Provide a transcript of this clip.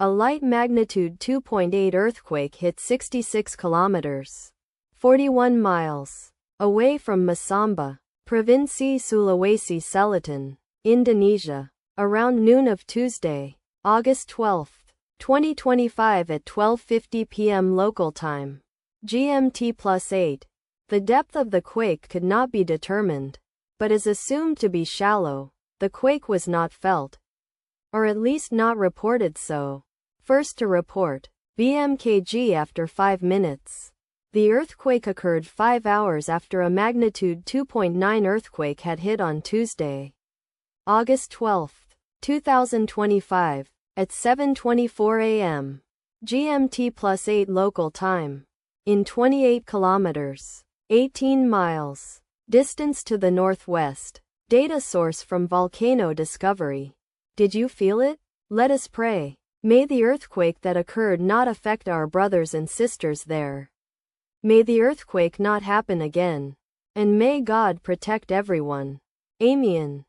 A light magnitude 2.8 earthquake hit 66 kilometers, 41 miles, away from Masamba, Provinsi Sulawesi Selatan, Indonesia, around noon of Tuesday, August 12, 2025 at 12:50 p.m. local time, GMT+8. The depth of the quake could not be determined, but is assumed to be shallow. The quake was not felt, or at least not reported so. First to report, BMKG after 5 minutes. The earthquake occurred 5 hours after a magnitude 2.9 earthquake had hit on Tuesday, August 12, 2025, at 7:24 a.m. GMT+8 local time. In 28 kilometers, 18 miles, distance to the northwest. Data source from Volcano Discovery. Did you feel it? Let us pray. May the earthquake that occurred not affect our brothers and sisters there. May the earthquake not happen again. And may God protect everyone. Amen.